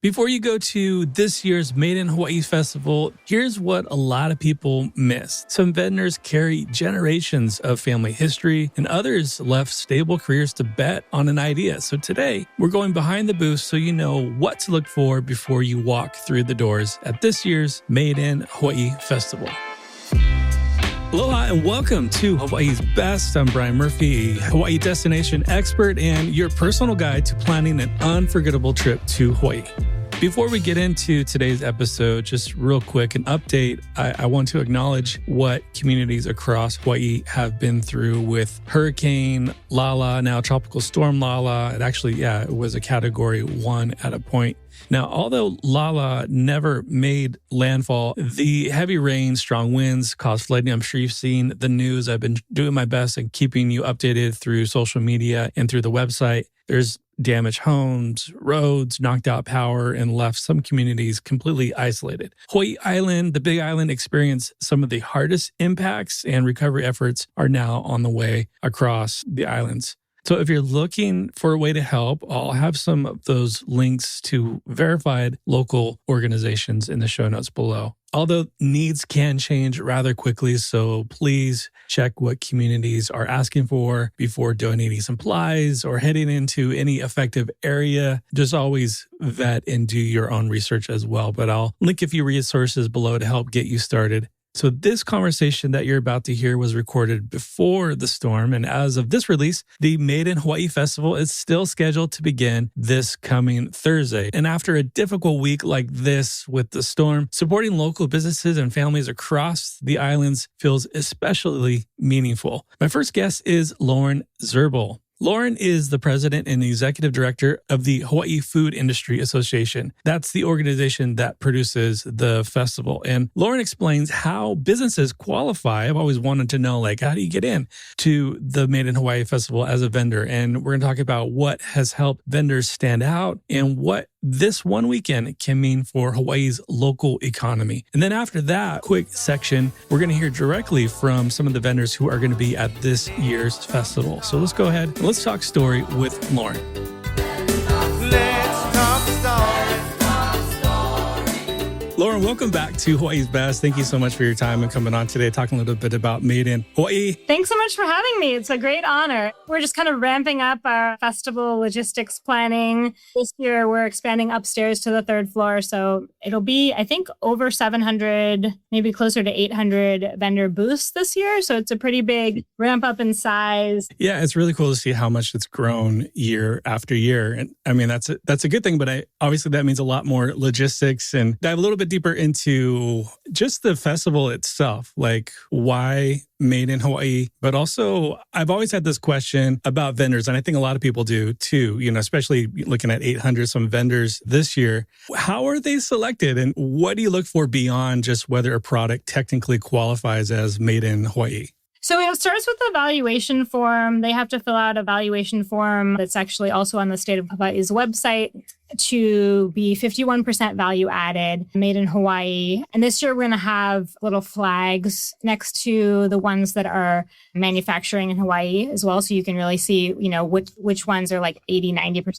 Before you go to this year's Made in Hawaiʻi Festival, here's what a lot of people miss. Some vendors carry generations of family history, and others left stable careers to bet on an idea. So today, we're going behind the booth so you know what to look for before you walk through the doors at this year's Made in Hawaiʻi Festival. Aloha and welcome to Hawaii's Best. I'm Brian Murphy, Hawaii destination expert and your personal guide to planning an unforgettable trip to Hawaii. Before we get into today's episode, just real quick, an update. I want to acknowledge what communities across Hawaii have been through with Hurricane Lala, now Tropical Storm Lala. It was a Category 1 at a point. Now, although Lala never made landfall, the heavy rain, strong winds caused flooding. I'm sure you've seen the news. I've been doing my best and keeping you updated through social media and through the website. There's damaged homes, roads, knocked out power, and left some communities completely isolated. Hawaii Island, the Big Island, experienced some of the hardest impacts, and recovery efforts are now on the way across the islands. So if you're looking for a way to help, I'll have some of those links to verified local organizations in the show notes below. Although needs can change rather quickly, so please check what communities are asking for before donating supplies or heading into any effective area. Just always vet and do your own research as well. But I'll link a few resources below to help get you started. So this conversation that you're about to hear was recorded before the storm. And as of this release, the Made in Hawaiʻi Festival is still scheduled to begin this coming Thursday. And after a difficult week like this with the storm, supporting local businesses and families across the islands feels especially meaningful. My first guest is Lauren Zerbel. Lauren is the president and executive director of the Hawaii Food Industry Association. That's the organization that produces the festival. And Lauren explains how businesses qualify. I've always wanted to know, how do you get in to the Made in Hawaiʻi Festival as a vendor? And we're going to talk about what has helped vendors stand out and what this one weekend can mean for Hawaii's local economy. And then after that quick section, we're going to hear directly from some of the vendors who are going to be at this year's festival. So let's go ahead and let's talk story with Lauren. Let's talk story. Lauren, welcome back to Hawaii's Best. Thank you so much for your time and coming on today, talking a little bit about Made in Hawaii. Thanks so much for having me. It's a great honor. We're just kind of ramping up our festival logistics planning. This year, we're expanding upstairs to the third floor. So it'll be, I think, over 700, maybe closer to 800 vendor booths this year. So it's a pretty big ramp up in size. Yeah, it's really cool to see how much it's grown year after year. And I mean, that's a good thing, but obviously that means a lot more logistics, and dive a little bit deeper into just the festival itself, like why Made in Hawaii. But also, I've always had this question about vendors, and I think a lot of people do too, especially looking at 800 some vendors this year. How are they selected, and what do you look for beyond just whether a product technically qualifies as Made in Hawaii? So it starts with the valuation form. They have to fill out a valuation form that's actually also on the State of Hawaii's website to be 51% value added, made in Hawaii. And this year we're going to have little flags next to the ones that are manufacturing in Hawaii as well. So you can really see, which ones are like 80, 90%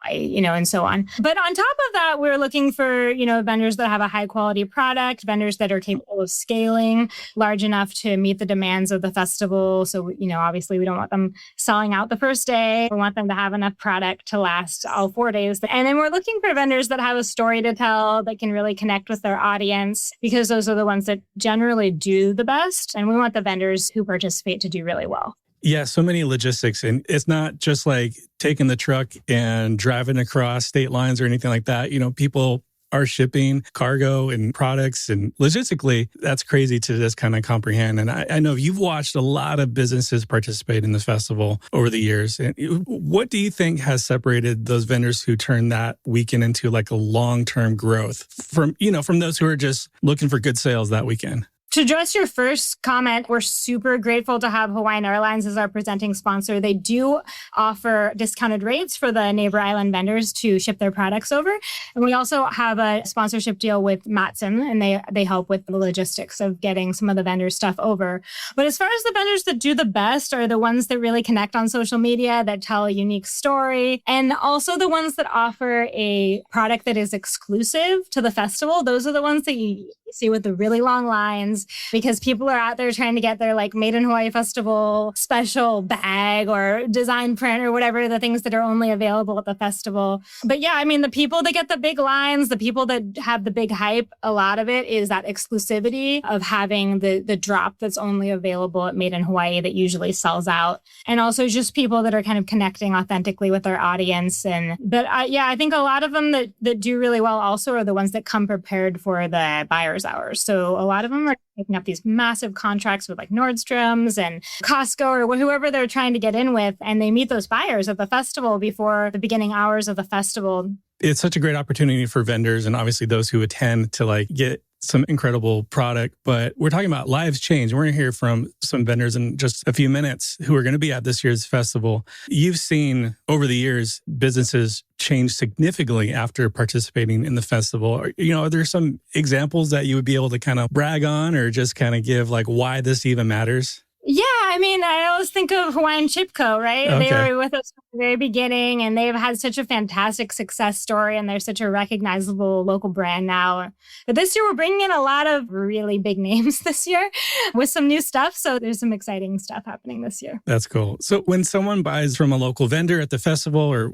and so on. But on top of that, we're looking for, vendors that have a high quality product, vendors that are capable of scaling large enough to meet the demands of the festival. So, obviously we don't want them selling out the first day. We want them to have enough product to last all 4 days. And then we're looking for vendors that have a story to tell, that can really connect with their audience, because those are the ones that generally do the best. And we want the vendors who participate to do really well. Yeah, so many logistics. And it's not just like taking the truck and driving across state lines or anything like that. People are shipping cargo and products, and logistically, that's crazy to just kind of comprehend. And I know you've watched a lot of businesses participate in the festival over the years. And what do you think has separated those vendors who turn that weekend into like a long-term growth from those who are just looking for good sales that weekend? To address your first comment, we're super grateful to have Hawaiian Airlines as our presenting sponsor. They do offer discounted rates for the neighbor island vendors to ship their products over. And we also have a sponsorship deal with Matson, and they help with the logistics of getting some of the vendor stuff over. But as far as the vendors that do the best are the ones that really connect on social media, that tell a unique story, and also the ones that offer a product that is exclusive to the festival. Those are the ones that you see with the really long lines, because people are out there trying to get their like Made in Hawaii Festival special bag or design print or whatever, the things that are only available at the festival. But yeah, I mean, the people that get the big lines, the people that have the big hype, a lot of it is that exclusivity of having the drop that's only available at Made in Hawaii that usually sells out. And also just people that are kind of connecting authentically with their audience. But I think a lot of them that do really well also are the ones that come prepared for the buyer's hours. So a lot of them are picking up these massive contracts with like Nordstrom's and Costco or whoever they're trying to get in with. And they meet those buyers at the festival before the beginning hours of the festival. It's such a great opportunity for vendors and obviously those who attend to like get some incredible product. But we're talking about lives change. We're going to hear from some vendors in just a few minutes who are going to be at this year's festival. You've seen over the years businesses change significantly after participating in the festival. Are there some examples that you would be able to kind of brag on or just kind of give like why this even matters? Yeah, I mean, I always think of Hawaiian Chip Co., right? Okay. They were with us from the very beginning, and they've had such a fantastic success story, and they're such a recognizable local brand now. But this year, we're bringing in a lot of really big names this year with some new stuff. So there's some exciting stuff happening this year. That's cool. So when someone buys from a local vendor at the festival or,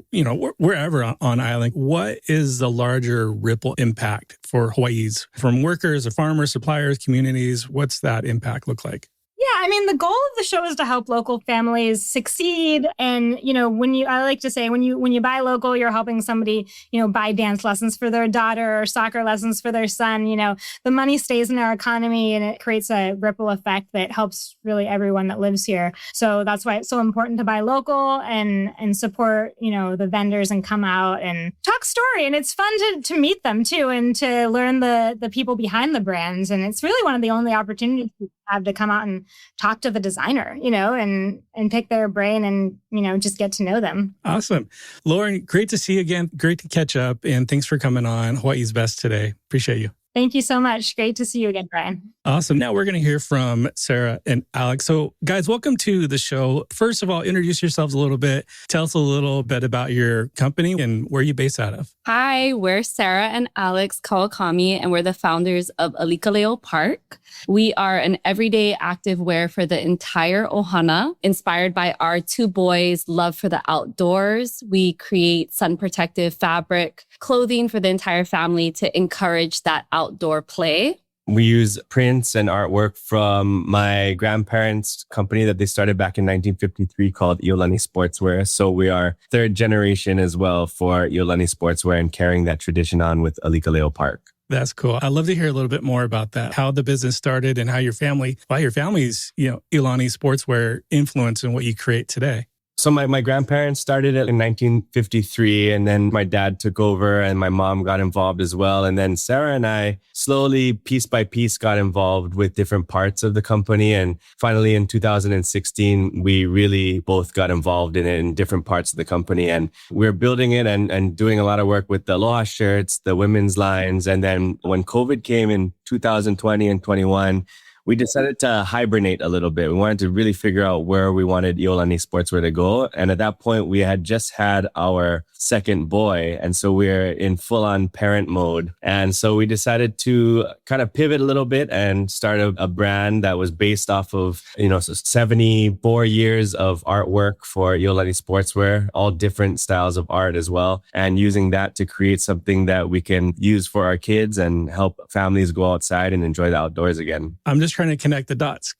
wherever on island, what is the larger ripple impact for Hawaii's from workers or farmers, suppliers, communities? What's that impact look like? Yeah, I mean, the goal of the show is to help local families succeed. And, I like to say, when you buy local, you're helping somebody, buy dance lessons for their daughter or soccer lessons for their son. The money stays in our economy and it creates a ripple effect that helps really everyone that lives here. So that's why it's so important to buy local and support, the vendors and come out and talk story. And it's fun to meet them too and to learn the people behind the brands. And it's really one of the only opportunities we have to come out and talk to the designer, and pick their brain and, just get to know them. Awesome. Lauren, great to see you again. Great to catch up. And thanks for coming on Hawaii's Best today. Appreciate you. Thank you so much. Great to see you again, Brian. Awesome. Now we're going to hear from Sarah and Alex. So guys, welcome to the show. First of all, introduce yourselves a little bit. Tell us a little bit about your company and where you're based out of. Hi, we're Sarah and Alex Kawakami, and we're the founders of Alikaleo Park. We are an everyday active wear for the entire ohana, inspired by our two boys' love for the outdoors. We create sun protective fabric clothing for the entire family to encourage that outdoor play. We use prints and artwork from my grandparents' company that they started back in 1953 called Iolani Sportswear. So we are third generation as well for Iolani Sportswear and carrying that tradition on with Alikaleo Park. That's cool. I'd love to hear a little bit more about that, how the business started and how your family's, Iolani Sportswear influence in what you create today. So my grandparents started it in 1953, and then my dad took over and my mom got involved as well. And then Sarah and I slowly, piece by piece, got involved with different parts of the company. And finally, in 2016, we really both got involved in it in different parts of the company. And we're building it and doing a lot of work with the Aloha shirts, the women's lines. And then when COVID came in 2020 and 21, we decided to hibernate a little bit. We wanted to really figure out where we wanted Iolani Sportswear to go. And at that point, we had just had our second boy. And so we're in full-on parent mode. And so we decided to kind of pivot a little bit and start a brand that was based off of, 74 years of artwork for Iolani Sportswear, all different styles of art as well. And using that to create something that we can use for our kids and help families go outside and enjoy the outdoors again. I'm just trying to connect the dots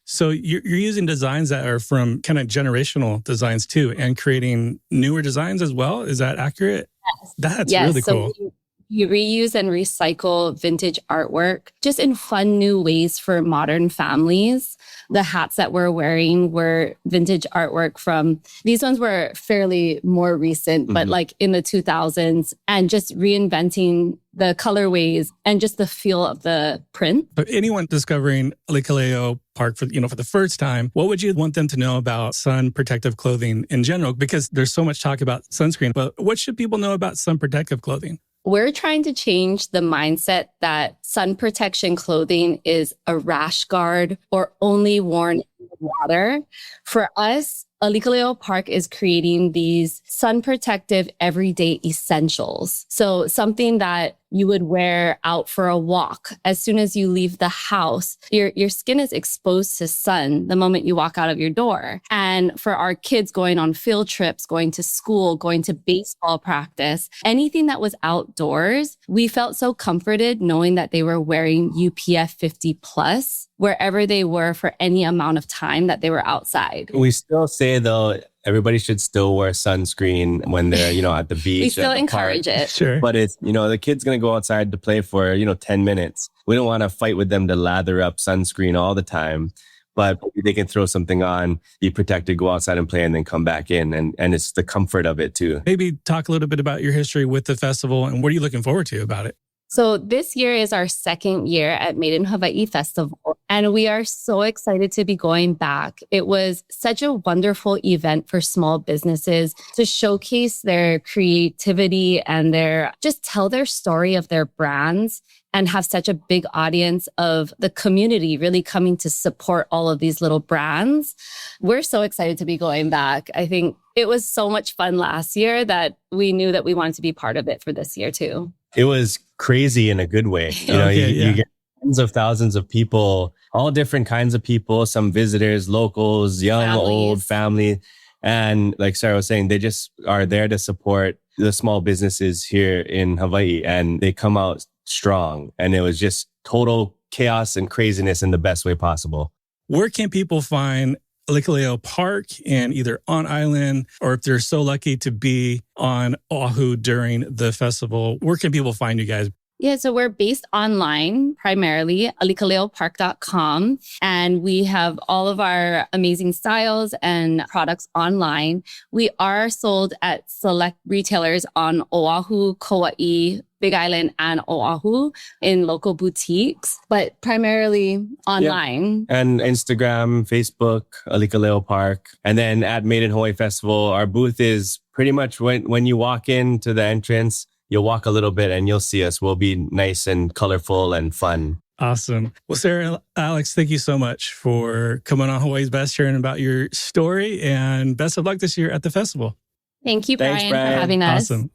so you're using designs that are from kind of generational designs too and creating newer designs as well. Is that accurate? Yes. That's really cool. So We reuse and recycle vintage artwork just in fun new ways for modern families. The hats that we're wearing were vintage artwork from, these ones were fairly more recent, but like in the 2000s, and just reinventing the colorways and just the feel of the print. But anyone discovering Alikaleo Park for the first time, what would you want them to know about sun protective clothing in general? Because there's so much talk about sunscreen, but what should people know about sun protective clothing? We're trying to change the mindset that sun protection clothing is a rash guard or only worn in the water. For us, Alikaleo Park is creating these sun protective everyday essentials. So something that you would wear out for a walk. As soon as you leave the house, your skin is exposed to sun the moment you walk out of your door. And for our kids going on field trips, going to school, going to baseball practice, anything that was outdoors, we felt so comforted knowing that they were wearing UPF 50 plus wherever they were for any amount of time that they were outside. We still say though, everybody should still wear sunscreen when they're, at the beach. We still encourage it. Sure. But it's, the kid's going to go outside to play for, 10 minutes. We don't want to fight with them to lather up sunscreen all the time. But they can throw something on, be protected, go outside and play, and then come back in. And it's the comfort of it too. Maybe talk a little bit about your history with the festival and what are you looking forward to about it? So this year is our second year at Made in Hawaiʻi Festival, and we are so excited to be going back. It was such a wonderful event for small businesses to showcase their creativity and just tell their story of their brands and have such a big audience of the community really coming to support all of these little brands. We're so excited to be going back. I think it was so much fun last year that we knew that we wanted to be part of it for this year too. It was crazy in a good way. You get tens of thousands of people, all different kinds of people, some visitors, locals, young, old, family. And like Sarah was saying, they just are there to support the small businesses here in Hawaii, and they come out strong. And it was just total chaos and craziness in the best way possible. Where can people find Alikaleo Park, and either on island or if they're so lucky to be on Oahu during the festival, where can people find you guys? Yeah, so we're based online, primarily, alikaleopark.com. And we have all of our amazing styles and products online. We are sold at select retailers on Oahu, Kauai, Big Island, and Oahu in local boutiques, but primarily online. Yeah. And Instagram, Facebook, Alikaleo Park. And then at Made in Hawaii Festival, our booth is pretty much when you walk into the entrance, you'll walk a little bit and you'll see us. We'll be nice and colorful and fun. Awesome. Well, Sarah, Alex, thank you so much for coming on Hawaii's Best, sharing about your story, and best of luck this year at the festival. Thank you, Thanks, Brian, for having us. Awesome.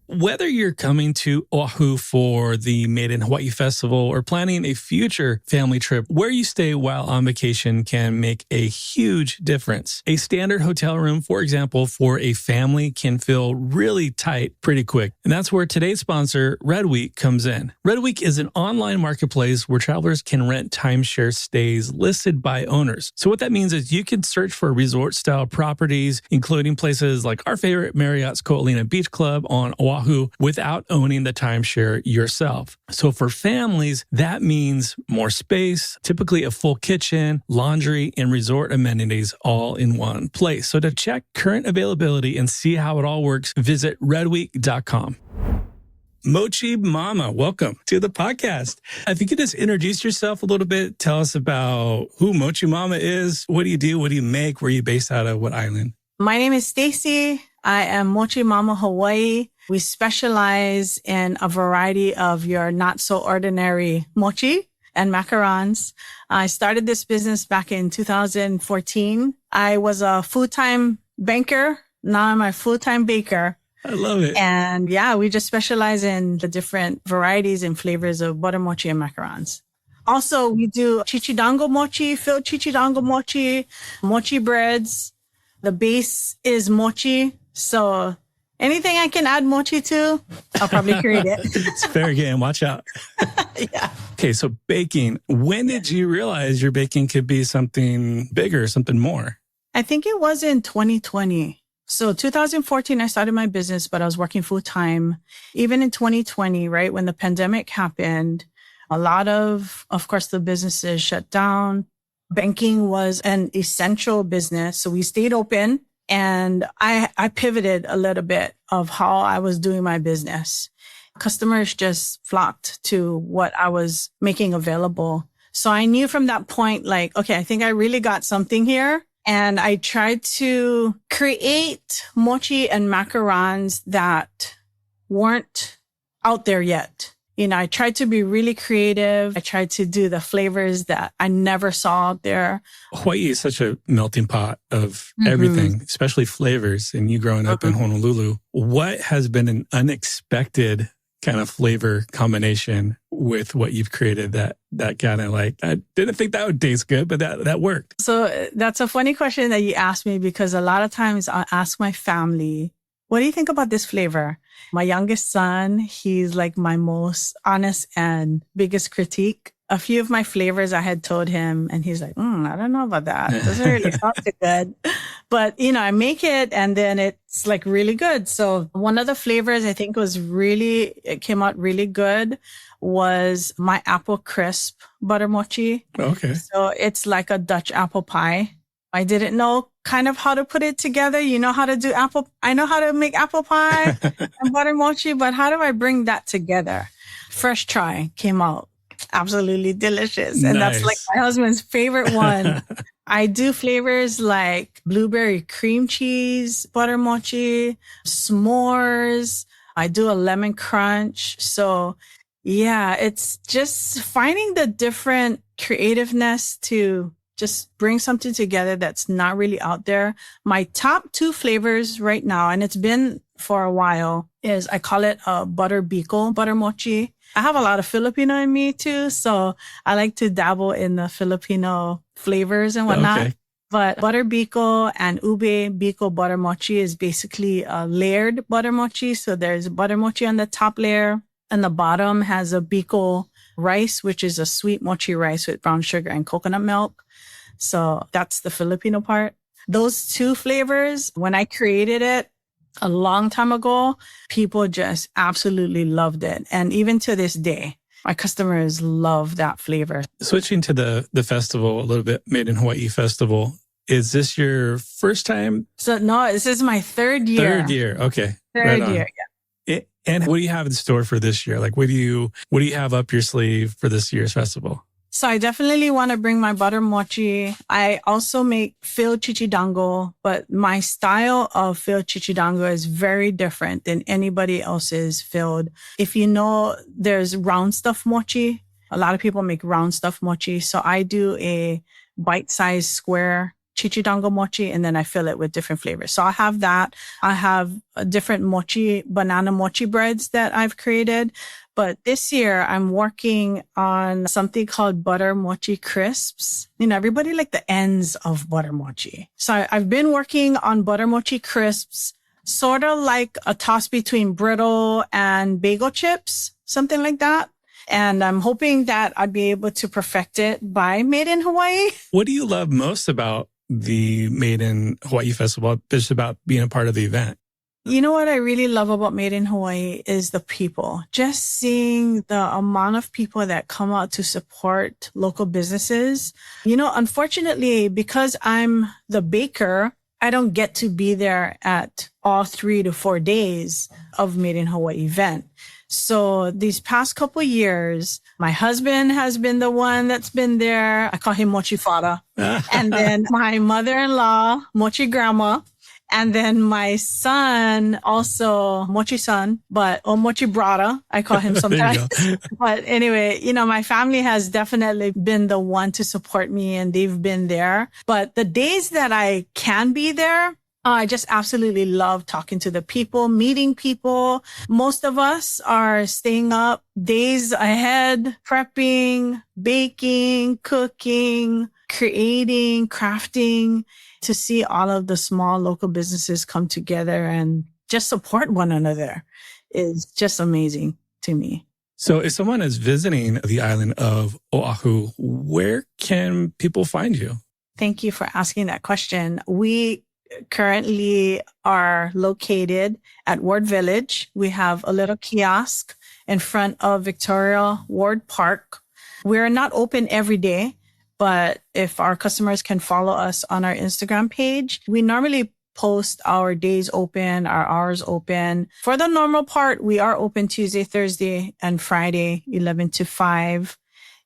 Whether you're coming to Oahu for the Made in Hawaii Festival or planning a future family trip, where you stay while on vacation can make a huge difference. A standard hotel room, for example, for a family can feel really tight pretty quick. And that's where today's sponsor, Redweek, comes in. Redweek is an online marketplace where travelers can rent timeshare stays listed by owners. So what that means is you can search for resort-style properties, including places like our favorite Marriott's Ko'olina Beach Club on Oahu, without owning the timeshare yourself. So for families, that means more space, typically a full kitchen, laundry, and resort amenities all in one place. So to check current availability and see how it all works, visit redweek.com. Mochi Mama, welcome to the podcast. If you could just introduce yourself a little bit, tell us about who Mochi Mama is, what do you do, what do you make, where are you based out of, what island? My name is Stacy. I am Mochi Mama Hawaii. We specialize in a variety of your not so ordinary mochi and macarons. I started this business back in 2014. I was a full-time banker. Now I'm a full-time baker. I love it. And yeah, we just specialize in the different varieties and flavors of butter mochi and macarons. Also, we do chichidango mochi, filled chichidango mochi, mochi breads. The base is mochi. So anything I can add mochi to, I'll probably create it. It's fair game. Watch out. Yeah. Okay, so baking. When did you realize your baking could be something bigger, something more? I think it was in 2020. So 2014, I started my business, but I was working full time. Even in 2020, right, when the pandemic happened, a lot of course, the businesses shut down. Banking was an essential business. So we stayed open, and I pivoted a little bit of how I was doing my business. Customers just flocked to what I was making available. So I knew from that point, like, okay, I think I really got something here. And I tried to create mochi and macarons that weren't out there yet. You know, I tried to be really creative. I tried to do the flavors that I never saw out there. Hawaii is such a melting pot of everything, especially flavors. And you growing up in Honolulu, what has been an unexpected kind of flavor combination with what you've created that kind of like, I didn't think that would taste good, but that worked? So that's a funny question that you asked me, because a lot of times I'll ask my family, what do you think about this flavor? My youngest son, he's like my most honest and biggest critique. A few of my flavors I had told him, and he's like, I don't know about that. It doesn't really sound too good. But, you know, I make it and then it's like really good. So one of the flavors I think it came out really good was my apple crisp butter mochi. Okay. So it's like a Dutch apple pie. I didn't know kind of how to put it together. You know how to do I know how to make apple pie and butter mochi, but how do I bring that together? First try came out absolutely delicious. And That's like my husband's favorite one. I do flavors like blueberry cream cheese, butter mochi, s'mores. I do a lemon crunch. So yeah, it's just finding the different creativeness to just bring something together that's not really out there. My top 2 flavors right now, and it's been for a while, is I call it a butter biko, butter mochi. I have a lot of Filipino in me too, so I like to dabble in the Filipino flavors and whatnot. Okay. But butter biko and ube biko butter mochi is basically a layered butter mochi. So there's butter mochi on the top layer, and the bottom has a biko rice, which is a sweet mochi rice with brown sugar and coconut milk. So that's the Filipino part. Those 2 flavors, when I created it a long time ago, people just absolutely loved it. And even to this day, my customers love that flavor. Switching to the festival a little bit, Made in Hawaii Festival. Is this your first time? So no, this is my 3rd year. 3rd year. Okay. Third year, yeah. And what do you have in store for this year? Like, what do you have up your sleeve for this year's festival? So I definitely want to bring my butter mochi. I also make filled chichidango, but my style of filled chichidango is very different than anybody else's filled. If you know, there's round stuff mochi. A lot of people make round stuff mochi. So I do a bite-sized square chichidango mochi, and then I fill it with different flavors. So I have that. I have different banana mochi breads that I've created. But this year I'm working on something called butter mochi crisps. You know, everybody like the ends of butter mochi. So I've been working on butter mochi crisps, sort of like a toss between brittle and bagel chips, something like that. And I'm hoping that I'd be able to perfect it by Made in Hawaii. What do you love most about the Made in Hawaii Festival, just about being a part of the event? You know what I really love about Made in Hawaii is the people. Just seeing the amount of people that come out to support local businesses. You know, unfortunately, because I'm the baker, I don't get to be there at all 3 to 4 days of Made in Hawaii event. So these past couple years, my husband has been the one that's been there. I call him Mochi Fada. And then my mother-in-law, Mochi Grandma. And then my son, also Mochi Son, or Mochi Brada, I call him sometimes. But anyway, you know, my family has definitely been the one to support me, and they've been there. But the days that I can be there, I just absolutely love talking to the people, meeting people. Most of us are staying up days ahead, prepping, baking, cooking, creating, crafting, to see all of the small local businesses come together and just support one another is just amazing to me. So if someone is visiting the island of Oahu, where can people find you? Thank you for asking that question. We currently are located at Ward Village. We have a little kiosk in front of Victoria Ward Park. We're not open every day, but if our customers can follow us on our Instagram page, we normally post our days open, our hours open. For the normal part, we are open Tuesday, Thursday, and Friday, 11 to 5.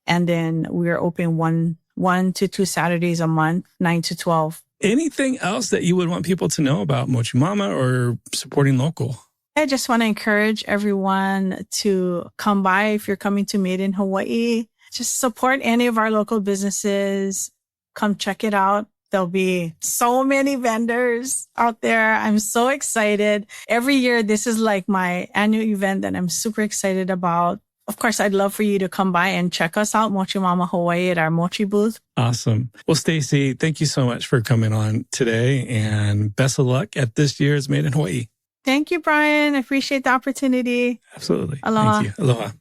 And then we're open one to two Saturdays a month, 9 to 12. Anything else that you would want people to know about Mochi Mama or supporting local? I just want to encourage everyone to come by if you're coming to Made in Hawaii. Just support any of our local businesses. Come check it out. There'll be so many vendors out there. I'm so excited. Every year, this is like my annual event that I'm super excited about. Of course, I'd love for you to come by and check us out, Mochi Mama Hawaii, at our Mochi booth. Awesome. Well, Stacey, thank you so much for coming on today, and best of luck at this year's Made in Hawaii. Thank you, Brian. I appreciate the opportunity. Absolutely. Aloha. Thank you. Aloha.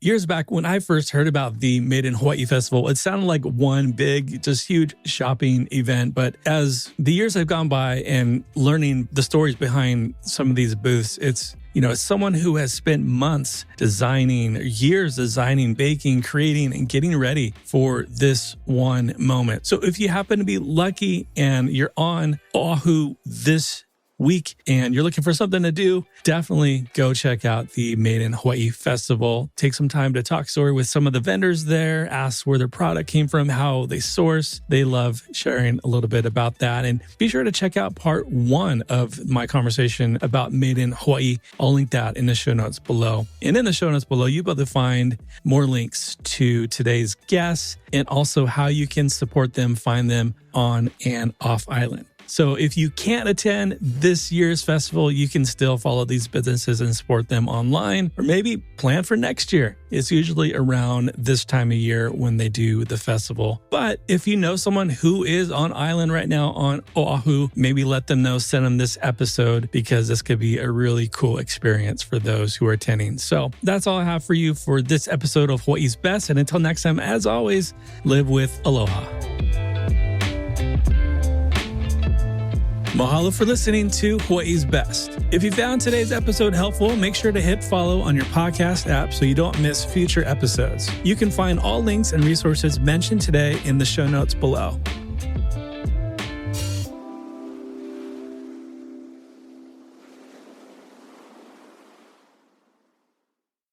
Years back, when I first heard about the Made in Hawaiʻi Festival, it sounded like one big, just huge shopping event. But as the years have gone by and learning the stories behind some of these booths, it's someone who has spent months designing, years designing, baking, creating, and getting ready for this one moment. So if you happen to be lucky and you're on Oahu this week and you're looking for something to do, definitely go check out the Made in Hawaiʻi Festival. Take some time to talk story with some of the vendors there, ask where their product came from, how they source. They love sharing a little bit about that. And be sure to check out part 1 of my conversation about Made in Hawaii. I'll link that in the show notes below. And in the show notes below, you'll be able to find more links to today's guests and also how you can support them, find them on and off island. So if you can't attend this year's festival, you can still follow these businesses and support them online, or maybe plan for next year. It's usually around this time of year when they do the festival. But if you know someone who is on island right now on Oahu, maybe let them know, send them this episode, because this could be a really cool experience for those who are attending. So that's all I have for you for this episode of Hawaii's Best. And until next time, as always, live with aloha. Mahalo for listening to Hawaii's Best. If you found today's episode helpful, make sure to hit follow on your podcast app so you don't miss future episodes. You can find all links and resources mentioned today in the show notes below.